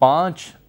5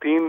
3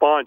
5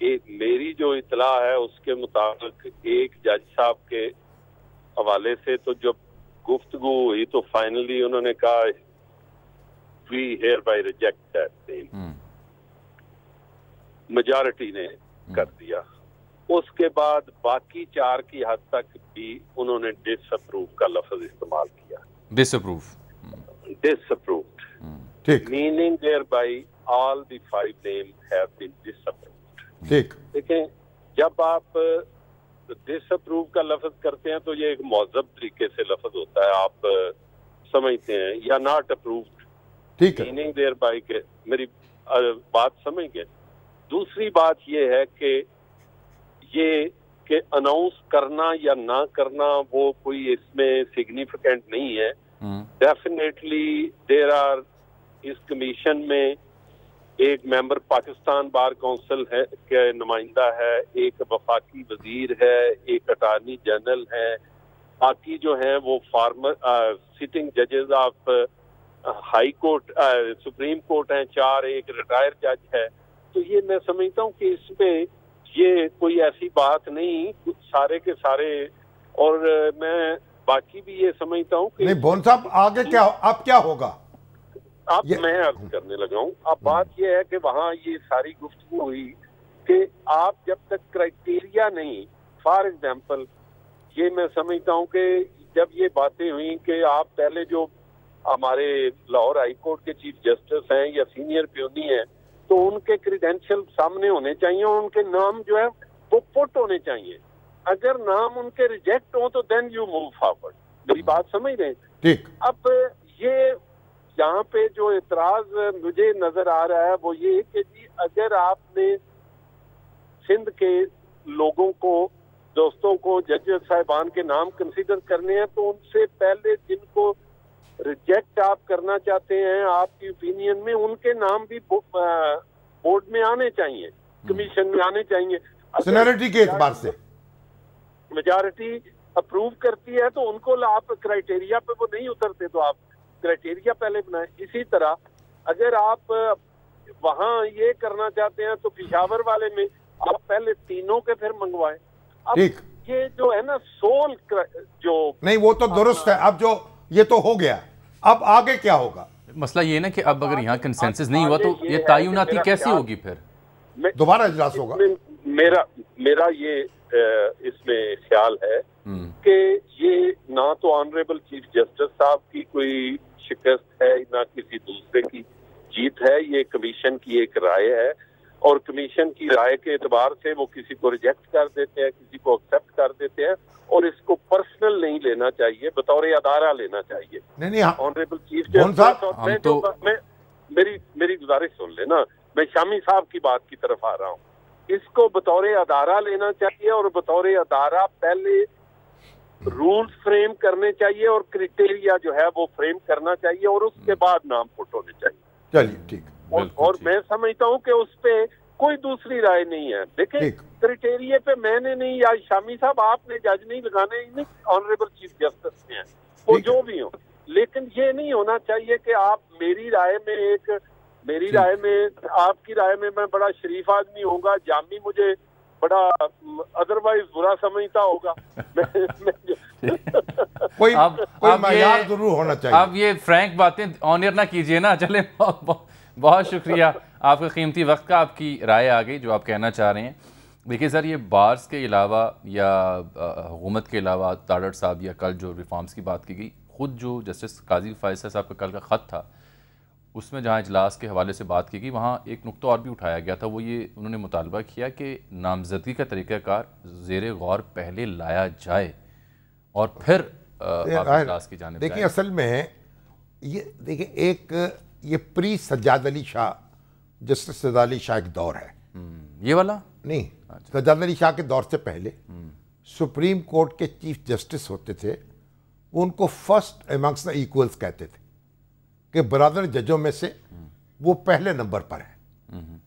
میری جو اطلاع ہے اس کے مطابق ایک جج صاحب کے حوالے سے تو جب گفتگو ہوئی تو فائنلی انہوں نے کہا we hereby reject that name, majority نے کر دیا. اس کے بعد باقی 4 کی حد تک بھی انہوں نے ڈس اپروو کا لفظ استعمال کیا. ڈس approved meaning thereby all the 5 names have been disapproved. ٹھیک. دیکھیں جب آپ ڈس اپروو کا لفظ کرتے ہیں تو یہ ایک مہذب طریقے سے لفظ ہوتا ہے، آپ سمجھتے ہیں، یا ناٹ اپرووڈ. ٹھیک ہے. meaning thereby کہ میری بات سمجھ گئے. دوسری بات یہ ہے کہ یہ کہ اناؤنس کرنا یا نہ کرنا وہ کوئی اس میں سگنیفیکینٹ نہیں ہے. ڈیفینیٹلی دیر آر اس کمیشن میں ایک ممبر پاکستان بار کونسل ہے کے نمائندہ ہے، ایک وفاقی وزیر ہے، ایک اٹارنی جنرل ہے، باقی جو ہیں وہ فارمر سٹنگ ججز of high court supreme court ہیں 4، ایک ریٹائر جج ہے. تو یہ میں سمجھتا ہوں کہ اس میں یہ کوئی ایسی بات نہیں، سارے کے سارے. اور میں باقی بھی یہ سمجھتا ہوں کہ نہیں بون صاحب آگے کیا اب کیا ہوگا؟ اب میں عرض کرنے لگا ہوں. اب بات یہ ہے کہ وہاں یہ ساری گفتگو ہوئی کہ آپ جب تک کرائٹیریا نہیں، فار ایگزامپل یہ میں سمجھتا ہوں کہ جب یہ باتیں ہوئیں کہ آپ پہلے جو ہمارے لاہور ہائی کورٹ کے چیف جسٹس ہیں یا سینئر پیونی ہیں تو ان کے کریڈینشیل سامنے ہونے چاہیے اور ان کے نام جو ہے وہ پٹ ہونے چاہیے. اگر نام ان کے ریجیکٹ ہوں تو دین یو موو فارورڈ. میری بات سمجھ رہے ہیں؟ ٹھیک. اب یہ یہاں پہ جو اعتراض مجھے نظر آ رہا ہے وہ یہ کہ جی اگر آپ نے سندھ کے لوگوں کو، دوستوں کو، جج صاحبان کے نام کنسیڈر کرنے ہیں تو ان سے پہلے جن کو ریجیکٹ آپ کرنا چاہتے ہیں آپ کی اوپینین میں ان کے نام بھی بورڈ میں آنے چاہیے، کمیشن میں آنے چاہیے. سینیرٹی کے اعتبار سے میجارٹی اپروو کرتی ہے تو ان کو آپ کرائٹیریا پہ وہ نہیں اترتے تو آپ کرائٹیریا پہلے بنائیں. اسی طرح اگر آپ وہاں یہ کرنا چاہتے ہیں تو پشاور والے میں آپ پہلے تینوں کے پھر منگوائیں. اب یہ جو ہے نا سول جو نہیں وہ تو درست ہے. اب جو یہ تو ہو گیا، اب آگے کیا ہوگا؟ مسئلہ یہ نا کہ اب اگر یہاں کنسنسس نہیں ہوا تو یہ تعیناتی کیسی ہوگی؟ پھر دوبارہ اجلاس ہوگا. میرا یہ اس میں خیال ہے کہ یہ نہ تو آنریبل چیف جسٹس صاحب کی کوئی شکست ہے نہ کسی دوسرے کی جیت ہے. یہ کمیشن کی ایک رائے ہے اور کمیشن کی رائے کے اعتبار سے وہ کسی کو ریجیکٹ کر دیتے ہیں، کسی کو ایکسپٹ کر دیتے ہیں اور اس کو پرسنل نہیں لینا چاہیے، بطور ادارہ لینا چاہیے. نہیں آنریبل چیف جسٹس میری گزارش سن لے نا، میں شامی صاحب کی بات کی طرف آ رہا ہوں. اس کو بطور ادارہ لینا چاہیے اور بطور ادارہ پہلے رولز فریم کرنے چاہیے اور کرائٹیریا جو ہے وہ فریم کرنا چاہیے اور اس کے بعد نام پٹ ہونے چاہیے. چلیے ٹھیک. اور میں سمجھتا ہوں کہ اس پہ کوئی دوسری رائے نہیں ہے. دیکھیں کرائٹیریا پہ میں نے نہیں یا شامی صاحب آپ نے جج نہیں لگانے، آنریبل چیف جسٹس نے ہیں وہ جو بھی ہوں، لیکن یہ نہیں ہونا چاہیے کہ آپ میری رائے میں آپ کی رائے میں بڑا شریف آدمی ہوں گا، جامی مجھے بڑا ادروائز برا سمجھتا ہوگا. کوئی معیار ضرور ہونا چاہیے. اب یہ فرینک باتیں آنر نہ کیجئے نا. چلیں بہت شکریہ آپ کا قیمتی وقت کا. آپ کی رائے آ گئی جو آپ کہنا چاہ رہے ہیں. دیکھیے سر، یہ بارز کے علاوہ یا حکومت کے علاوہ تاڑر صاحب یا کل جو ریفارمز کی بات کی گئی، خود جو جسٹس قاضی فائزہ صاحب کا کل کا خط تھا اس میں جہاں اجلاس کے حوالے سے بات کی گئی وہاں ایک نقطہ اور بھی اٹھایا گیا تھا. وہ یہ انہوں نے مطالبہ کیا کہ نامزدگی کا طریقہ کار زیر غور پہلے لایا جائے اور پھر آپ اجلاس کی جانب جائیں. دیکھیں اصل میں دیکھیں ایک یہ پری سجاد علی شاہ، جسٹس سجاد علی شاہ ایک دور ہے، یہ والا نہیں، سجاد علی شاہ کے دور سے پہلے سپریم کورٹ کے چیف جسٹس ہوتے تھے، وہ ان کو فرسٹ ایمنگس دا ایکولز کہتے تھے کہ برادر ججوں میں سے وہ پہلے نمبر پر ہیں.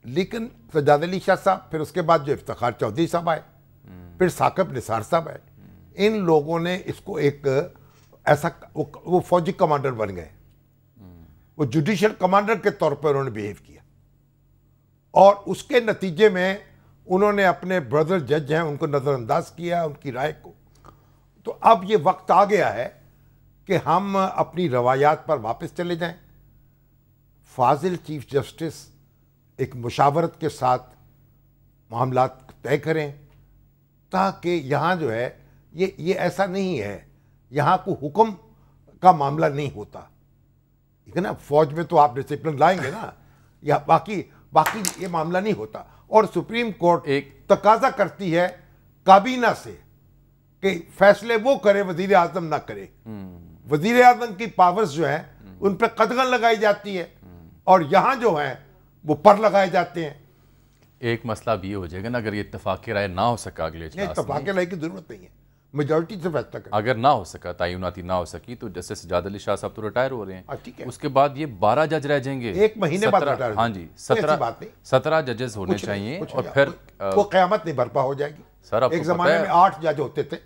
لیکن سجاد علی شاہ صاحب، پھر اس کے بعد جو افتخار چودھری صاحب آئے، پھر ثاقب نثار صاحب آئے، ان لوگوں نے اس کو ایک ایسا وہ فوجی کمانڈر بن گئے، وہ جوڈیشل کمانڈر کے طور پر انہوں نے بیہیو کیا. اور اس کے نتیجے میں انہوں نے اپنے بردر جج ہیں ان کو نظر انداز کیا ان کی رائے کو. تو اب یہ وقت آ گیا ہے کہ ہم اپنی روایات پر واپس چلے جائیں. فاضل چیف جسٹس ایک مشاورت کے ساتھ معاملات طے کریں تاکہ یہاں جو ہے یہ ایسا نہیں ہے, یہاں کو حکم کا معاملہ نہیں ہوتا, ٹھیک ہے نا. فوج میں تو آپ ڈسپلن لائیں گے نا, یا باقی یہ معاملہ نہیں ہوتا. اور سپریم کورٹ ایک تقاضا کرتی ہے کابینہ سے کہ فیصلے وہ کرے, وزیر اعظم نہ کرے. وزیر اعظم کی پاورز جو ہیں ان پہ قدغن لگائی جاتی ہے اور یہاں جو ہیں وہ پر لگائے جاتے ہیں. ایک مسئلہ بھی یہ ہو جائے گا نا, اگر یہ اتفاق رائے نہ ہو سکا اگلے اجلاس میں, اتفاق رائے کی ضرورت نہیں ہے, میجورٹی سے فیصلہ کریں. اگر نہ ہو سکا, تعیناتی نہ ہو سکی, تو جسٹس سجاد علی شاہ صاحب تو ریٹائر ہو رہے ہیں, ٹھیک ہے, اس کے بعد یہ 12 جج رہ جائیں گے, ایک مہینے بعد ریٹائر. ہاں جی, 17 ججز ہونے چاہیے, اور پھر وہ قیامت نہیں برپا ہو جائے گی. سر ایک زمانے میں 8 جج ہوتے تھے,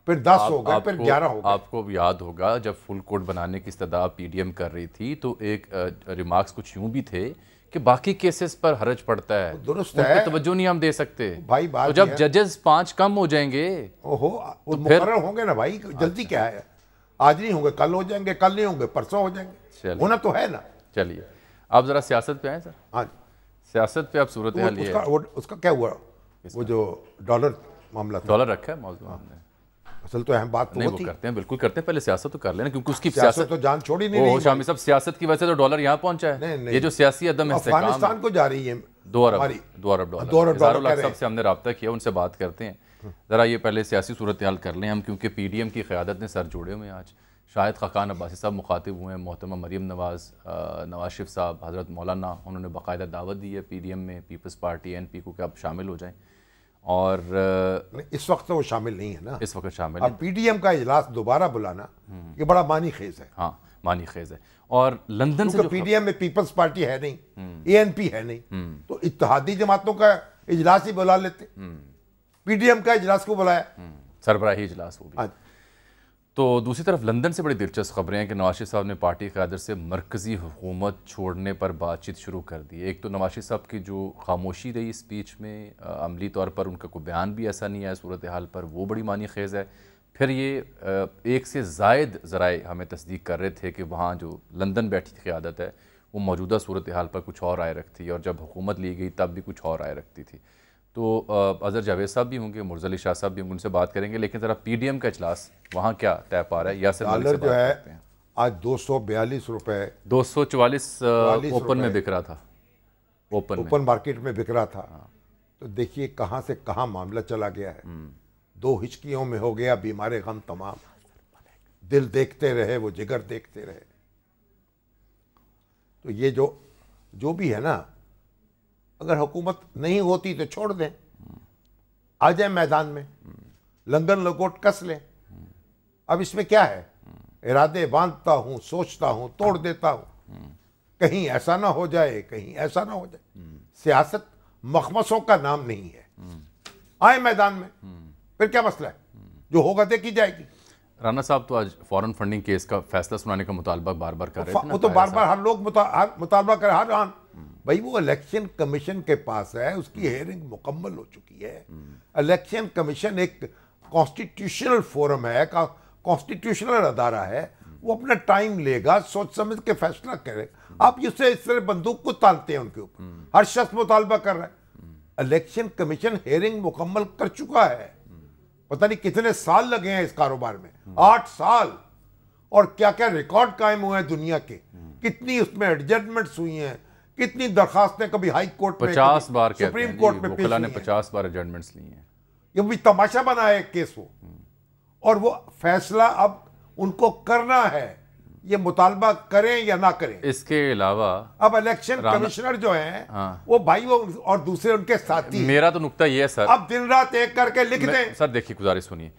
پھر 10 ہو گئے, پھر 11 ہو گئے. آپ کو یاد ہوگا جب فل کورٹ بنانے کی استدعا پی ڈی ایم کر رہی تھی تو ایک ریمارکس کچھ یوں بھی تھے کہ باقی کیسز پر حرج پڑتا ہے, درست ان ہے, پہ توجہ نہیں ہم دے سکتے. بھائی بات تو جب ججز 5 کم ہو جائیں گے, وہ مقرر ہوں گے نا بھائی, جلدی کیا ہے, آج نہیں ہوں گے کل ہو جائیں گے, کل نہیں ہوں گے پرسوں ہو جائیں گے, ہونا تو ہے نا. چلیے آپ ذرا سیاست پہ آئیں سر. ہاں, سیاست پہ اب صورتحال یہ ہے, اس کا کیا ہوا, وہ جو ڈالر معاملہ تھا, ڈالر رکھا ہے موضوع ہم نے, اصل تو اہم بات نہیں وہ کرتے ہیں, بالکل کرتے ہیں, پہلے سیاست تو کر لینا, کیونکہ اس کی سیاست تو جان چھوڑی نہیں رہی. شامی صاحب سیاست کی وجہ سے تو ڈالر یہاں پہنچا ہے, یہ جو سیاسی عدم استحکام افغانستان کو جا رہی ہے 2 ارب ڈالر. صاحب سے ہم نے رابطہ کیا, ان سے بات کرتے ہیں. ذرا یہ پہلے سیاسی صورتحال کر لیں ہم, کیونکہ پی ڈی ایم کی قیادت نے سر جوڑے ہوئے ہیں. آج شاہد خاقان عباسی صاحب مخاطب ہوئے ہیں, محترمہ مریم نواز, نواز شریف صاحب, حضرت مولانا, انہوں نے باقاعدہ دعوت دی ہے پی ڈی ایم میں, پیپلز پارٹی این پی کو کہ آپ شامل ہو جائیں. اور اس وقت تو وہ شامل نہیں ہے نا, اس وقت شامل اب پی ڈی ایم کا اجلاس دوبارہ بلانا یہ بڑا معنی خیز ہے. ہاں معنی خیز ہے. اور لندن سے پی ڈی ایم میں پیپلز پارٹی ہے نہیں, اے این پی ہے نہیں, تو اتحادی جماعتوں کا اجلاس ہی بلا لیتے. پی ڈی ایم کا اجلاس کو بلایا, سربراہی اجلاس وہ بھی. تو دوسری طرف لندن سے بڑی دلچسپ خبریں ہیں کہ نواز شریف صاحب نے پارٹی قیادت سے مرکزی حکومت چھوڑنے پر بات چیت شروع کر دی. ایک تو نواز شریف صاحب کی جو خاموشی رہی اسپیچ میں, عملی طور پر ان کا کوئی بیان بھی ایسا نہیں آیا صورتحال پر, وہ بڑی معنی خیز ہے. پھر یہ ایک سے زائد ذرائع ہمیں تصدیق کر رہے تھے کہ وہاں جو لندن بیٹھی قیادت ہے وہ موجودہ صورتحال پر کچھ اور رائے رکھتی, اور جب حکومت لی گئی تب بھی کچھ اور رائے رکھتی تھی. تو اظہر جاوید صاحب بھی ہوں گے, مرزا علی شاہ صاحب بھی ہوں گے, ان سے بات کریں گے. لیکن ذرا پی ڈی ایم کا اجلاس وہاں کیا طے پا رہا ہے, یا ڈالر جو ہے آج 242 روپے 244 اوپن میں بک رہا تھا, اوپن مارکیٹ میں بک رہا تھا. تو دیکھیے کہاں سے کہاں معاملہ چلا گیا ہے. 2 ہچکیوں میں ہو گیا بیمار غم تمام, دل دیکھتے رہے وہ جگر دیکھتے رہے. تو یہ جو بھی ہے نا, اگر حکومت نہیں ہوتی تو چھوڑ دیں, آ جائیں میدان میں, لنگن لگوٹ کس لیں. اب اس میں کیا ہے, ارادے باندھتا ہوں, سوچتا ہوں, توڑ دیتا ہوں, کہیں ایسا نہ ہو جائے, کہیں ایسا نہ ہو جائے. سیاست مخمصوں کا نام نہیں ہے. آئیں میدان میں, پھر کیا مسئلہ ہے, جو ہوگا دیکھی جائے گی. رانا صاحب تو آج فورن فنڈنگ کیس کا فیصلہ سنانے کا مطالبہ بار بار کر رہے تھے. وہ تو بار بار ہر لوگ مطالبہ کر ہر آن. بھائی وہ الیکشن کمیشن کے پاس ہے, اس کی ہیئرنگ مکمل ہو چکی ہے. الیکشن کمیشن ایک کانسٹیٹیوشنل فورم ہے, کانسٹیٹیوشنل ادارہ ہے, وہ اپنا ٹائم لے گا, سوچ سمجھ کے فیصلہ کرے. آپ اس طرح بندوق کو تالتے ہیں ان کے اوپر, ہر شخص مطالبہ کر رہا ہے. الیکشن کمیشن ہیئرنگ مکمل کر چکا ہے. پتہ نہیں کتنے سال لگے ہیں اس کاروبار میں, 8 سال, اور کیا کیا ریکارڈ قائم ہوئے ہیں دنیا کے, کتنی اس میں ایڈجسٹمنٹس ہوئی ہیں, کتنی درخواستیں کبھی ہائی کورٹ میں 50 بار سپریم کورٹ میں پیش وکلا نے ہوئی ہیں. 50 بار ایڈجسٹمنٹس لی ہیں. یہ بھی تماشا بنا ہے ایک کیس وہ, اور وہ فیصلہ اب ان کو کرنا ہے, یہ مطالبہ کریں یا نہ کریں. اس کے علاوہ اب الیکشن کمشنر جو ہیں وہ بھائی وہ اور دوسرے ان کے ساتھی, میرا تو نقطہ یہ ہے سر, اب دن رات ایک کر کے لکھ دیں. سر دیکھیے گزارش سنیے,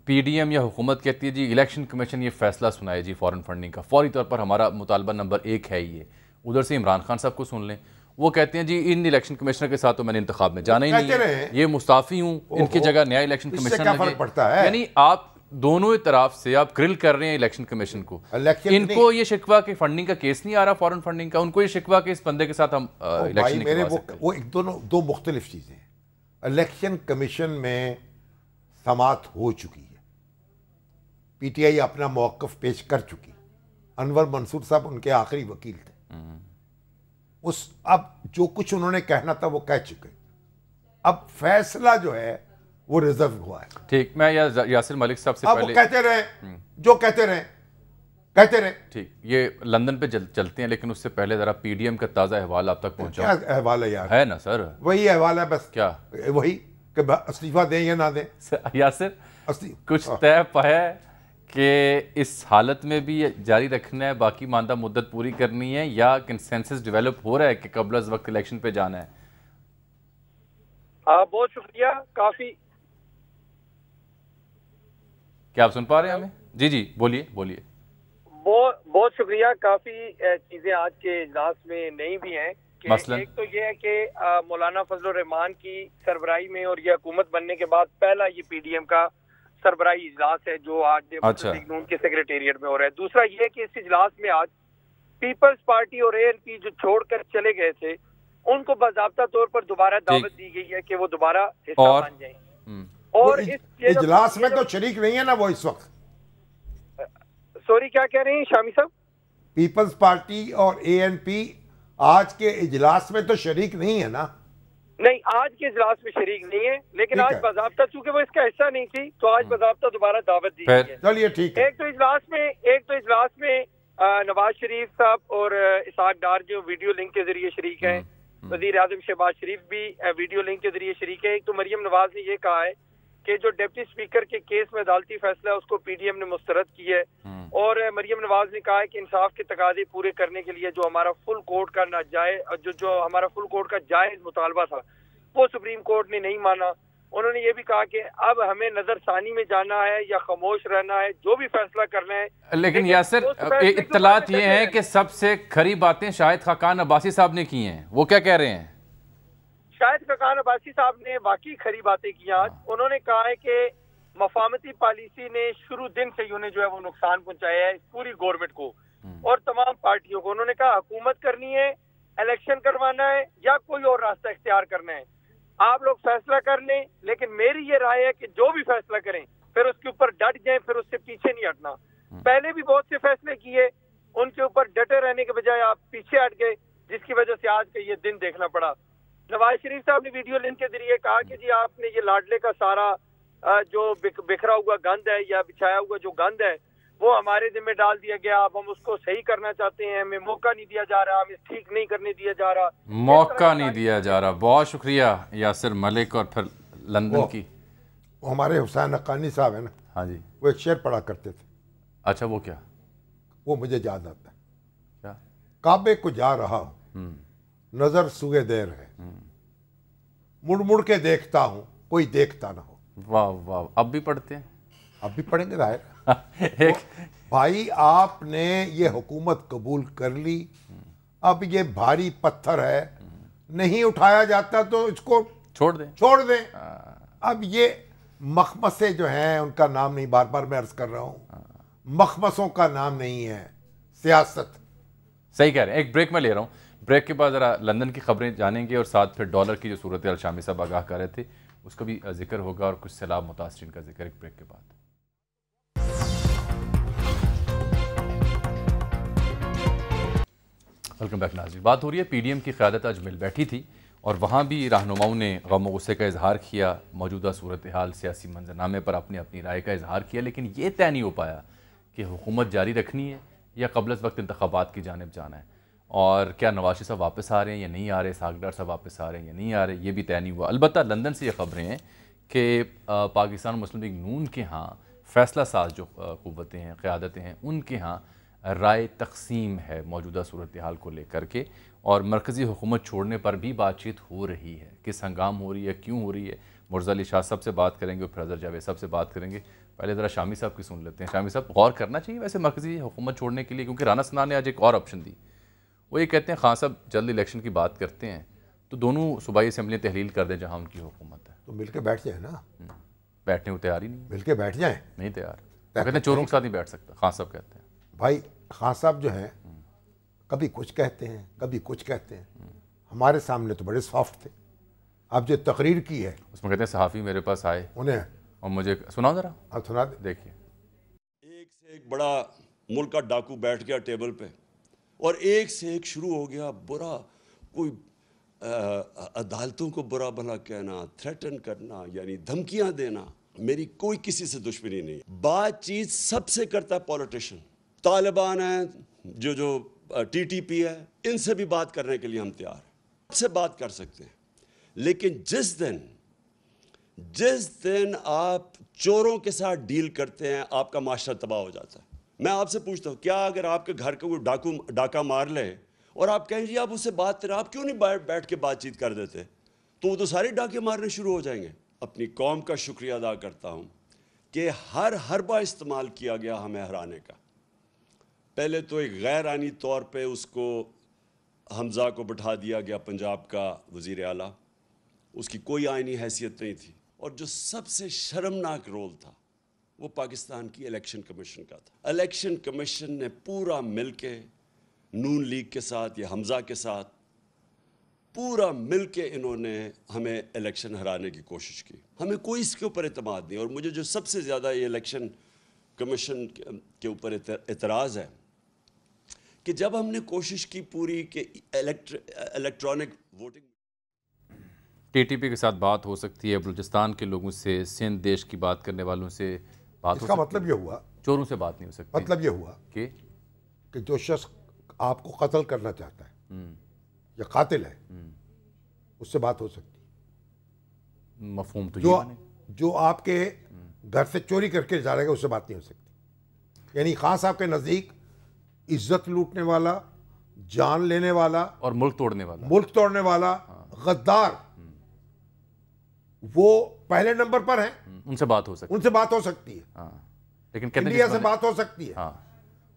پی ڈی ایم یا حکومت کہتی ہے جی الیکشن کمیشن یہ فیصلہ سنائے جی فورن فنڈنگ کا, فوری طور پر ہمارا مطالبہ نمبر 1 ہے یہ. ادھر سے عمران خان صاحب کو سن لیں, وہ کہتے ہیں جی ان الیکشن کمیشنر کے ساتھ تو میں نے انتخاب میں جانا ہی نہیں ہے, یہ مستعفی ہوں, ان کی جگہ نیا الیکشن کمیشنر لگے. پڑتا ہے یعنی آپ دونوں طرف سے آپ گرل کر رہے ہیں الیکشن کمیشن کو. ان کو یہ شکوہ کہ فنڈنگ کا کیس نہیں آ رہا, فورن فنڈنگ کا, ان کو یہ شکوہ کہ اس بندے کے ساتھ ہم الیکشن نہیں کروا سکتے. وہ ایک دو مختلف چیزیں ہیں. الیکشن کمیشن میں سماعت ہو چکی ہے, پی ٹی آئی اپنا موقف پیش کر چکی. انور منصور صاحب ان کے آخری وکیل تھے. اب جو کچھ انہوں نے کہنا تھا وہ کہہ چکے. اب فیصلہ جو ہے وہ ریزرو ہوا ہے. ٹھیک, میں یاسر ملک صاحب سے پہلے کہتے رہے جو کہتے رہے. ٹھیک, یہ لندن پہ چلتے ہیں, لیکن اس سے پہلے ذرا پی ڈی ایم کا تازہ احوال آپ تک پہنچا. کیا احوال ہے یار؟ ہے نا سر, وہی احوال ہے بس. کیا وہی کہ استعفیٰ دیں یا نہ دیں. یاسر کچھ طے ہے کہ اس حالت میں بھی جاری رکھنا ہے, باقی ماندہ مدت پوری کرنی ہے, یا کنسنسس ڈیولپ ہو رہا ہے کہ قبل از وقت الیکشن پہ جانا ہے؟ بہت شکریہ. کافی کیا آپ سن پا رہے ہیں ہمیں؟ جی بولیے. بہت شکریہ. کافی چیزیں آج کے اجلاس میں نئی بھی ہیں. مثلا ایک تو یہ ہے کہ مولانا فضل الرحمان کی سربراہی میں اور یہ حکومت بننے کے بعد پہلا یہ پی ڈی ایم کا سربراہی اجلاس ہے جو آج نون کے سیکریٹریٹ میں ہو رہا ہے. دوسرا یہ کہ اس اجلاس میں آج پیپلز پارٹی اور اے این پی جو چھوڑ کر چلے گئے تھے ان کو باضابطہ طور پر دوبارہ دعوت دی گئی ہے کہ وہ دوبارہ حصہ بن جائیں. اور اس اجلاس میں تو شریک نہیں ہے نا وہ اس وقت. سوری, کیا کہہ رہے ہیں شامی صاحب؟ پیپلز پارٹی اور اے این پی آج کے اجلاس میں تو شریک نہیں ہے نا. نہیں, آج کے اجلاس میں شریک نہیں ہے, لیکن آج باضابطہ چونکہ وہ اس کا حصہ نہیں تھی تو آج باضابطہ دوبارہ دعوت دی گئی ہے. چلیے ٹھیک ہے. ایک تو اجلاس میں نواز شریف صاحب اور اسحاق ڈار جو ویڈیو لنک کے ذریعے شریک ہیں, وزیر اعظم شہباز شریف بھی ویڈیو لنک کے ذریعے شریک ہے. ایک تو مریم نواز نے یہ کہا ہے کہ جو ڈپٹی اسپیکر کے کیس میں عدالتی فیصلہ ہے اس کو پی ڈی ایم نے مسترد کی ہے, اور مریم نواز نے کہا ہے کہ انصاف کے تقاضے پورے کرنے کے لیے جو ہمارا فل کورٹ کا ناجائز جو ہمارا فل کورٹ کا جائز مطالبہ تھا وہ سپریم کورٹ نے نہیں مانا. انہوں نے یہ بھی کہا کہ اب ہمیں نظر ثانی میں جانا ہے یا خاموش رہنا ہے, جو بھی فیصلہ کرنا ہے. لیکن یاسر اطلاعات یہ ہیں کہ سب سے کھری باتیں شاہد خاقان عباسی صاحب نے کی ہیں, وہ کیا کہہ رہے ہیں؟ شاہد خاقان عباسی صاحب نے واقعی کھری باتیں کی آج. انہوں نے کہا ہے کہ مفاہمتی پالیسی نے شروع دن سے انہیں جو ہے وہ نقصان پہنچایا ہے پوری گورنمنٹ کو اور تمام پارٹیوں کو. انہوں نے کہا حکومت کرنی ہے, الیکشن کروانا ہے یا کوئی اور راستہ اختیار کرنا ہے, آپ لوگ فیصلہ کر لیں, لیکن میری یہ رائے ہے کہ جو بھی فیصلہ کریں پھر اس کے اوپر ڈٹ جائیں, پھر اس سے پیچھے نہیں ہٹنا. پہلے بھی بہت سے فیصلے کیے, ان کے اوپر ڈٹے رہنے کے بجائے آپ پیچھے ہٹ گئے, جس کی وجہ سے آج کا یہ دن دیکھنا پڑا. نواز شریف صاحب نے ویڈیو لنک کے ذریعے کہا کہ جی آپ نے یہ لاڈلے کا سارا جو بکھرا ہوا گند ہے یا بچھایا ہوا جو گند ہے وہ ہمارے ذمہ ڈال دیا گیا, اب ہم اس کو صحیح کرنا چاہتے ہیں, ہمیں موقع نہیں دیا جا رہا, ہمیں ٹھیک نہیں کرنے دیا جا رہا, موقع نہیں دیا جا رہا. بہت شکریہ یاسر ملک. اور پھر لندن کی ہمارے حسین حقانی صاحب ہیں نا, ہاں جی, وہ ایک شعر پڑھا کرتے تھے. اچھا, وہ کیا؟ وہ مجھے یاد آتا ہے. کیا؟ کعبے کو جا رہا ہوں, نظر سوئے دیر ہے, مڑ مڑ کے دیکھتا ہوں کوئی دیکھتا نہ ہو. واہ واہ, اب بھی پڑھتے ہیں؟ اب بھی پڑھیں گے ظاہر. بھائی آپ نے یہ حکومت قبول کر لی, اب یہ بھاری پتھر ہے, نہیں اٹھایا جاتا تو اس کو چھوڑ دیں. اب یہ مخمسے جو ہیں ان کا نام نہیں, بار بار میں عرض کر رہا ہوں, مخمسوں کا نام نہیں ہے سیاست. صحیح کہہ رہے ہیں. ایک بریک میں لے رہا ہوں, بریک کے بعد ذرا لندن کی خبریں جانیں گے اور ساتھ پھر ڈالر کی جو صورتحال شامی صاحب آگاہ کر رہے تھے اس کا بھی ذکر ہوگا اور کچھ سیلاب متاثرین کا ذکر ایک بریک کے بعد. ویلکم بیک ناظرین. بات ہو رہی ہے پی ڈی ایم کی قیادت آج مل بیٹھی تھی اور وہاں بھی رہنماؤں نے غم و غصے کا اظہار کیا, موجودہ صورتحال سیاسی منظرنامے پر اپنی رائے کا اظہار کیا, لیکن یہ طے نہیں ہو پایا کہ حکومت جاری رکھنی ہے یا قبل از وقت انتخابات کی جانب جانا ہے, اور کیا نواز شریف صاحب واپس آ رہے ہیں یا نہیں آ رہے, اسحاق ڈار صاحب واپس آ رہے ہیں یا نہیں آ رہے, یہ بھی طے نہیں ہوا. البتہ لندن سے یہ خبریں ہیں کہ پاکستان مسلم لیگ نون کے ہاں فیصلہ ساز جو قوتیں ہیں, قیادتیں ہیں, ان کے ہاں رائے تقسیم ہے موجودہ صورتحال کو لے کر کے, اور مرکزی حکومت چھوڑنے پر بھی بات چیت ہو رہی ہے. کس ہنگام ہو رہی ہے, کیوں ہو رہی ہے, مرزا علی شاہ صاحب سے بات کریں گے اور پھر اظہر جاوید صاحب سے بات کریں گے. پہلے ذرا شامی صاحب کی سن لیتے ہیں. شامی صاحب, غور کرنا چاہیے ویسے مرکزی حکومت چھوڑنے کے لیے, کیونکہ رانا ثنا نے آج ایک اور آپشن دی. وہ یہ کہتے ہیں خان صاحب جلد الیکشن کی بات کرتے ہیں تو دونوں صوبائی اسمبلیاں تحلیل کر دیں جہاں ان کی حکومت ہے, تو مل کے بیٹھ جائیں نا. بیٹھنے کو تیار ہی نہیں مل کے بیٹھ جائیں. نہیں تیار. وہ کہتے ہیں چوروں کے ساتھ نہیں بیٹھ سکتا. خان صاحب کہتے ہیں. بھائی خان صاحب جو ہیں کبھی کچھ کہتے ہیں کبھی کچھ کہتے ہیں. ہمارے سامنے تو بڑے سافٹ تھے. اب جو تقریر کی ہے اس میں کہتے ہیں صحافی میرے پاس آئے انہیں اور مجھے سناؤ ذرا. آپ سنا دیں. دیکھیے. ایک سے ایک بڑا ملک کا ڈاکو بیٹھ گیا ٹیبل پہ اور ایک سے ایک شروع ہو گیا برا, کوئی عدالتوں کو برا بھلا کہنا, تھریٹن کرنا, یعنی دھمکیاں دینا. میری کوئی کسی سے دشمنی نہیں. بات چیت سب سے کرتا ہے پولیٹیشین. طالبان ہیں, جو ٹی ٹی پی ہے, ان سے بھی بات کرنے کے لیے ہم تیار ہیں, سب سے بات کر سکتے ہیں. لیکن جس دن آپ چوروں کے ساتھ ڈیل کرتے ہیں آپ کا معاشرہ تباہ ہو جاتا ہے. میں آپ سے پوچھتا ہوں, کیا اگر آپ کے گھر کا کوئی ڈاکہ مار لے اور آپ کہیں جی آپ اس سے بات کریں, آپ کیوں نہیں بیٹھ کے بات چیت کر دیتے؟ تو وہ تو سارے ڈاکے مارنے شروع ہو جائیں گے. اپنی قوم کا شکریہ ادا کرتا ہوں کہ ہر حربہ استعمال کیا گیا ہمیں ہرانے کا. پہلے تو ایک غیر آئینی طور پہ اس کو حمزہ کو بٹھا دیا گیا پنجاب کا وزیر اعلیٰ, اس کی کوئی آئینی حیثیت نہیں تھی. اور جو سب سے شرمناک رول تھا وہ پاکستان کی الیکشن کمیشن کا تھا. الیکشن کمیشن نے پورا مل کے نون لیگ کے ساتھ یا حمزہ کے ساتھ پورا مل کے انہوں نے ہمیں الیکشن ہرانے کی کوشش کی. ہمیں کوئی اس کے اوپر اعتماد نہیں. اور مجھے جو سب سے زیادہ یہ الیکشن کمیشن کے اوپر اعتراض ہے کہ جب ہم نے کوشش کی پوری کہ electronic voting, T T P کے ساتھ بات ہو سکتی ہے, بلوچستان کے لوگوں سے, سندھ دیش کی بات کرنے والوں سے بات ہو سکتی ہے. اس کا مطلب یہ ہوا, چوروں سے بات نہیں ہو سکتی. مطلب یہ ہوا کہ جو شخص آپ کو قتل کرنا چاہتا ہے یا قاتل ہے اس سے بات ہو سکتی ہے. مفہوم تو یہ جو آپ کے گھر سے چوری کر کے جا رہے گا اس سے بات نہیں ہو سکتی. یعنی خان صاحب کے نزدیک عزت لوٹنے والا, جان لینے والا اور ملک توڑنے والا غدار, وہ پہلے نمبر پر ہیں. ان سے بات ہو سکتی ہے. لیکن انڈیا سے بات ہو سکتی ہے.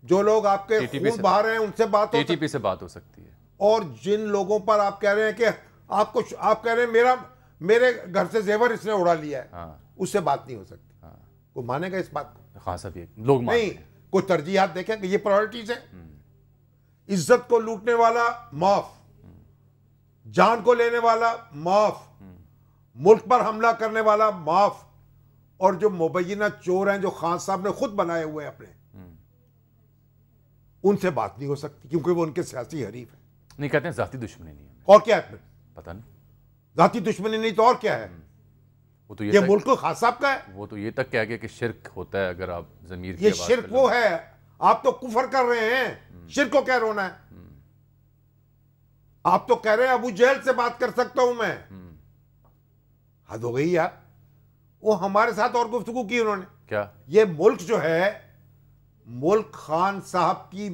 جو لوگ آپ کے خون بہا رہے ہیں ان سے بات ہو سکتی ہے. اور جن لوگوں پر آپ کہہ رہے ہیں کہ آپ کہہ رہے ہیں میرے گھر سے زیور اس نے اڑا لیا ہے, اس سے بات نہیں ہو سکتی. کوئی مانے گا اس بات کو؟ خاص اب لوگ نہیں. کوئی ترجیحات دیکھیں کہ یہ پرائورٹیز ہیں. عزت کو لوٹنے والا معاف, جان کو لینے والا معاف, ملک پر حملہ کرنے والا معاف, اور جو مبینہ چور ہیں جو خان صاحب نے خود بنائے ہوئے ہیں اپنے, ان سے بات نہیں ہو سکتی کیونکہ وہ ان کے سیاسی حریف ہیں. نہیں کہتے ہیں ذاتی دشمنی نہیں ہے. اور کیا ہے؟ پتہ نہیں. ذاتی دشمنی نہیں تو اور کیا ہے؟ وہ تو یہ ملک خان صاحب کا ہے. وہ تو یہ تک کہہ گیا کہ شرک ہوتا ہے اگر آپ ضمیر کی یہ شرک وہ ہے. آپ تو کفر کر رہے ہیں, شرک کو کیا رونا ہے؟ آپ تو کہہ رہے ہیں ابو جہل سے بات کر سکتا ہوں میں. حد ہو گئی یار. وہ ہمارے ساتھ اور گفتگو کی انہوں نے. کیا یہ ملک جو ہے, ملک خان صاحب کی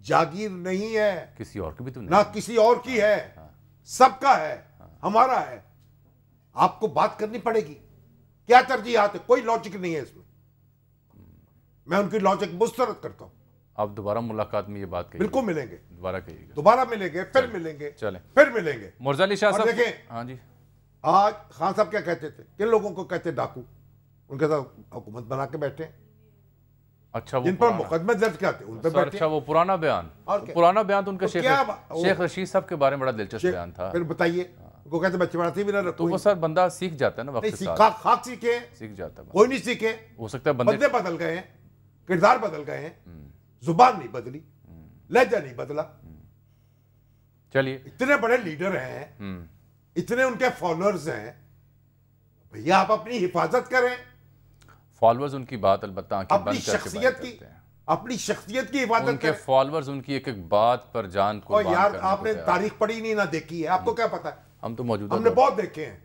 جاگیر نہیں ہے, کسی اور کی بھی تو نہیں, نہ کسی اور کی ہے, سب کا ہے, ہمارا ہے. آپ کو بات کرنی پڑے گی. کیا ترجیحات ہے؟ کوئی لاجک نہیں ہے اس میں. میں ان کی لاجک مسترد کرتا ہوں. آپ دوبارہ ملاقات میں یہ بات کہیے. بالکل ملیں گے, دوبارہ کہیے گا. دوبارہ ملیں گے, پھر ملیں گے, چلیں پھر ملیں گے. مرزا علی شاہ صاحب دیکھیں, ہاں جی, آج خان صاحب کیا کہتے تھے؟ کن لوگوں کو کہتے ڈاکو؟ ان کے ساتھ حکومت بنا کے بیٹھے ہیں. اچھا, جن پر مقدمے درج کیا تھے ان پہ بیٹھے. اچھا, وہ پرانا بیان تو ان کا شیخ رشید صاحب کے بارے میں بڑا دلچسپ بیان تھا. پھر بتائیے, وہ کہتے بچے بڑا بھی نہ رکھو. تو وہ سر بندہ سیکھ جاتا ہے نا وقت کے ساتھ. خاک سیکھے, سیکھ جاتا ہے. کوئی نہیں سیکھے. ہو سکتا ہے بندے بدل گئے ہیں, کردار بدل گئے ہیں, زبان نہیں بدلی, لہجہ نہیں بدلا. چلیے, اتنے بڑے لیڈر ہیں, اتنے ان کے فالوورز ہیں, بھیا آپ اپنی حفاظت کریں. فالوورز ان کی بات البتہ اپنی شخصیت کی حفاظت کریں. ان کے فالوورز ان کی ایک ایک بات پر جان کو اور یار آپ نے تاریخ پڑھی نہیں, نہ دیکھی ہے, آپ کو کیا پتا ہے؟ ہم تو موجود ہم نے بہت دیکھے ہیں.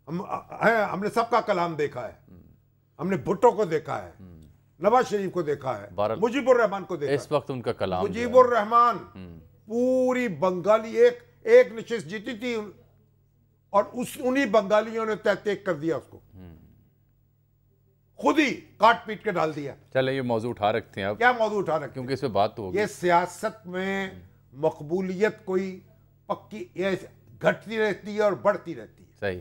ہم نے سب کا کلام دیکھا ہے. ہم نے بھٹو کو دیکھا ہے, نواز شریف کو دیکھا ہے, مجیب الرحمان کو دیکھا ہے. اس وقت ان کا کلام, مجیب الرحمان پوری بنگالی ایک نشست جیتی تھی اور انہی بنگالیوں نے تحقیق کر دیا, اس کو خود ہی کاٹ پیٹ کے ڈال دیا. چلے یہ موضوع اٹھا رکھتے ہیں. اب کیا موضوع اٹھا رکھتے ہیں؟ کیونکہ اس پہ بات تو ہوگی. یہ سیاست میں مقبولیت کوئی پکی گھٹتی رہتی ہے اور بڑھتی رہتی ہے. صحیح.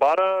12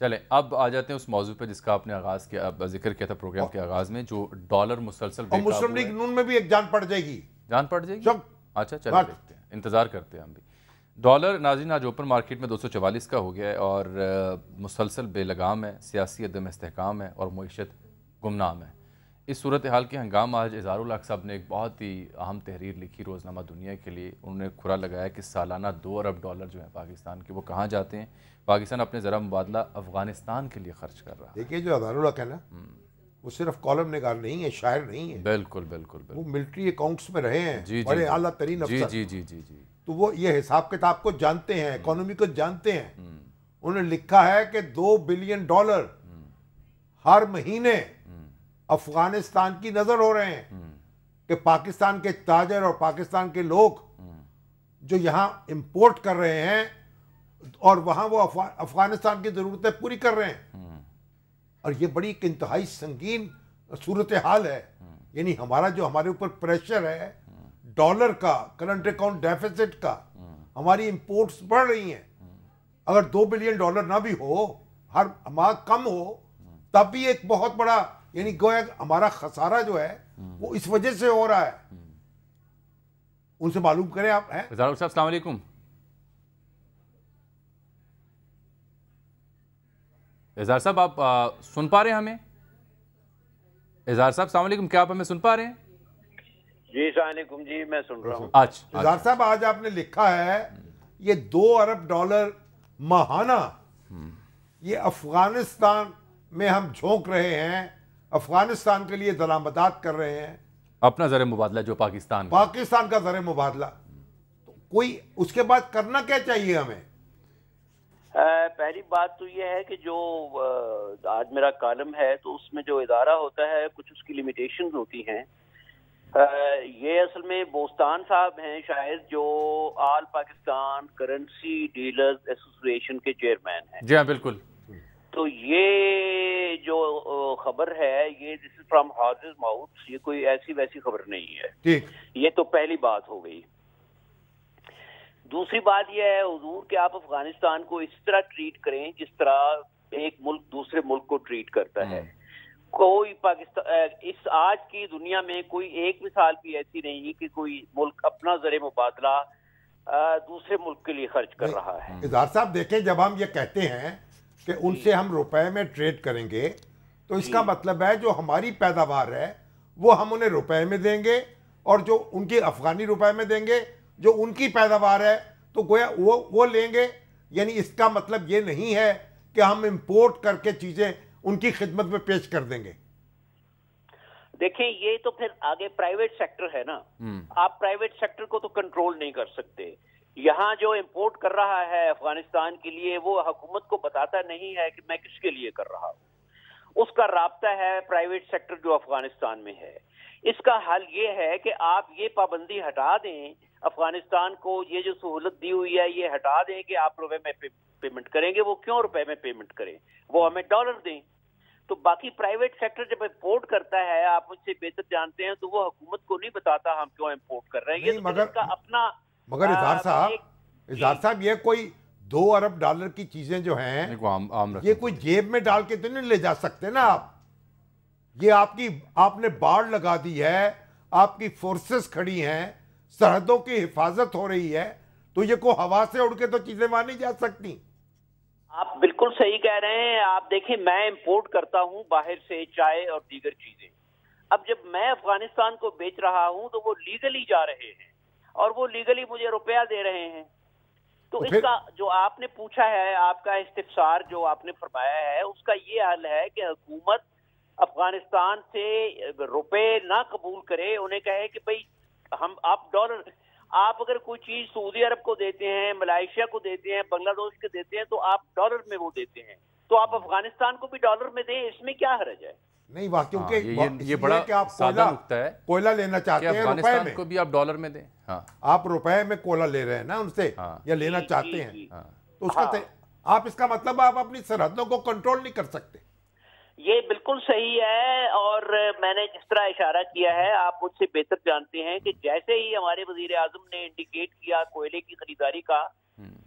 چلیں اب آ جاتے ہیں اس موضوع پہ جس کا آپ نے آغاز کیا، ذکر کیا تھا پروگرام کے آغاز میں، جو ڈالر مسلسل اور مسلم لیگ نون میں بھی ایک جان پڑ جائے گی، جان پڑ جائے گی. جب اچھا چلیں دیکھتے ہیں، انتظار کرتے ہیں ہم بھی. ڈالر ناظرین آج اوپن مارکیٹ میں 244 کا ہو گیا ہے اور مسلسل بے لگام ہے، سیاسی عدم استحکام ہے اور معیشت گمنام ہے. اس صورتحال کے ہنگام آج اظہار الحق صاحب نے ایک بہت ہی اہم تحریر لکھی روزنامہ دنیا کے لیے. انہوں نے کھرا لگایا کہ سالانہ 2 ارب ڈالر جو ہیں پاکستان کے وہ کہاں جاتے ہیں. پاکستان اپنے زرعہ مبادلہ افغانستان کے لیے خرچ کر رہا ہے. دیکھیے جو اظہار الحق ہے نا، وہ صرف کالم نگار نہیں ہے، شاعر نہیں ہے. بالکل بالکل بالکل. وہ ملٹری اکاؤنٹس میں رہے ہیں، جی بڑے اعلیٰ ترین افسر. جی جی جی جی. تو وہ یہ حساب کتاب کو جانتے ہیں، اکانومی کو جانتے ہیں. انہوں نے لکھا ہے کہ $2 بلین ہر مہینے افغانستان کی نظر ہو رہے ہیں کہ پاکستان کے تاجر اور پاکستان کے لوگ جو یہاں امپورٹ کر رہے ہیں اور وہاں وہ افغانستان کی ضرورتیں پوری کر رہے ہیں. اور یہ بڑی ایک انتہائی سنگین صورتحال ہے. یعنی ہمارا جو ہمارے اوپر پریشر ہے ڈالر کا، کرنٹ اکاؤنٹ ڈیفیسٹ کا، ہماری امپورٹس بڑھ رہی ہیں. اگر $2 بلین نہ بھی ہو، ہر ماہ کم ہو، تب بھی ایک بہت بڑا، یعنی گویا ہمارا خسارہ جو ہے وہ اس وجہ سے ہو رہا ہے. ان سے معلوم کریں آپ. صاحب السلام علیکم. اظہار صاحب آپ سن پا رہے ہیں ہمیں؟ اظہار صاحب السلام علیکم، کیا آپ ہمیں سن پا رہے ہیں؟ جی السلام علیکم، جی میں سن رہا ہوں. اچھا اظہار صاحب آج آپ نے لکھا ہے یہ $2 ارب ماہانہ یہ افغانستان میں ہم جھونک رہے ہیں، افغانستان کے لیے درآمدات کر رہے ہیں. اپنا زر مبادلہ جو پاکستان کا زر مبادلہ. تو کوئی اس کے بعد کرنا کیا چاہیے ہمیں؟ پہلی بات تو یہ ہے کہ جو آج میرا کالم ہے تو اس میں جو ادارہ ہوتا ہے کچھ اس کی لمیٹیشنز ہوتی ہیں. یہ اصل میں بوستان صاحب ہیں شاید، جو آل پاکستان کرنسی ڈیلرز ایسوسیشن کے چیئرمین ہیں. جی ہاں بالکل. تو یہ جو خبر ہے یہ دس از فرام ہارزز ماؤتھ، یہ کوئی ایسی ویسی خبر نہیں ہے. یہ تو پہلی بات ہو گئی. دوسری بات یہ ہے حضور کہ آپ افغانستان کو اس طرح ٹریٹ کریں جس طرح ایک ملک دوسرے ملک کو ٹریٹ کرتا ہے. کوئی پاکستان اس آج کی دنیا میں کوئی ایک مثال بھی ایسی نہیں کہ کوئی ملک اپنا زر مبادلہ دوسرے ملک کے لیے خرچ کر رہا ہے. اظہار صاحب دیکھیں، جب ہم یہ کہتے ہیں کہ ان سے ہم روپے میں ٹریڈ کریں گے تو اس کا مطلب ہے جو ہماری پیداوار ہے وہ ہم انہیں روپے میں دیں گے اور جو ان کی افغانی روپے میں دیں گے، جو ان کی پیداوار ہے تو گویا وہ لیں گے. یعنی اس کا مطلب یہ نہیں ہے کہ ہم امپورٹ کر کے چیزیں ان کی خدمت میں پیش کر دیں گے. دیکھیں یہ تو پھر آگے پرائیویٹ سیکٹر ہے نا، آپ پرائیویٹ سیکٹر کو تو کنٹرول نہیں کر سکتے. یہاں جو امپورٹ کر رہا ہے افغانستان کے لیے وہ حکومت کو بتاتا نہیں ہے کہ میں کس کے لیے کر رہا ہوں. اس کا رابطہ ہے پرائیویٹ سیکٹر جو افغانستان میں ہے. اس کا حل یہ ہے کہ آپ یہ پابندی ہٹا دیں افغانستان کو، یہ جو سہولت دی ہوئی ہے یہ ہٹا دیں کہ آپ روپے میں پیمنٹ کریں گے. وہ کیوں روپے میں پیمنٹ کریں، وہ ہمیں ڈالر دیں. تو باقی پرائیویٹ سیکٹر جب امپورٹ کرتا ہے، آپ مجھ سے بہتر جانتے ہیں، تو وہ حکومت کو نہیں بتاتا ہم کیوں امپورٹ کر رہے ہیں. یہ تو کا اپنا. مگر اظہار صاحب یہ کوئی $2 ارب کی چیزیں جو ہیں یہ کوئی جیب میں ڈال کے تو نہیں لے جا سکتے نا آپ. یہ آپ نے باڑ لگا دی ہے، آپ کی فورسز کھڑی ہیں، سرحدوں کی حفاظت ہو رہی ہے، تو یہ کو ہوا سے اڑ کے تو چیزیں وہاں نہیں جا سکتی. آپ بالکل صحیح کہہ رہے ہیں. آپ دیکھیں میں امپورٹ کرتا ہوں باہر سے چائے اور دیگر چیزیں. اب جب میں افغانستان کو بیچ رہا ہوں تو وہ لیگلی جا رہے ہیں اور وہ لیگلی مجھے روپیہ دے رہے ہیں. تو اس کا جو آپ نے پوچھا ہے، آپ کا استفسار جو آپ نے فرمایا ہے، اس کا یہ حل ہے کہ حکومت افغانستان سے روپے نہ قبول کرے. انہیں کہے کہ بھئی آپ ڈالر، آپ اگر کوئی چیز سعودی عرب کو دیتے ہیں، ملائیشیا کو دیتے ہیں، بنگلہ دیش کو دیتے ہیں تو آپ ڈالر میں وہ دیتے ہیں، تو آپ افغانستان کو بھی ڈالر میں دیں. اس میں کیا حرج ہے؟ نہیں وہاں کیونکہ یہ بڑا سادہ نکتہ ہے، کوئلہ لینا چاہتے ہیں افغانستان کو بھی آپ ڈالر میں دیں. آپ روپے میں کوئلہ لے رہے ہیں نا ان سے، یا لینا چاہتے ہیں، تو اس کا آپ اس کا مطلب آپ اپنی سرحدوں کو کنٹرول نہیں کر سکتے. یہ بالکل صحیح ہے. اور میں نے جس طرح اشارہ کیا ہے، آپ مجھ سے بہتر جانتے ہیں کہ جیسے ہی ہمارے وزیر اعظم نے انڈیکیٹ کیا کوئلے کی خریداری کا،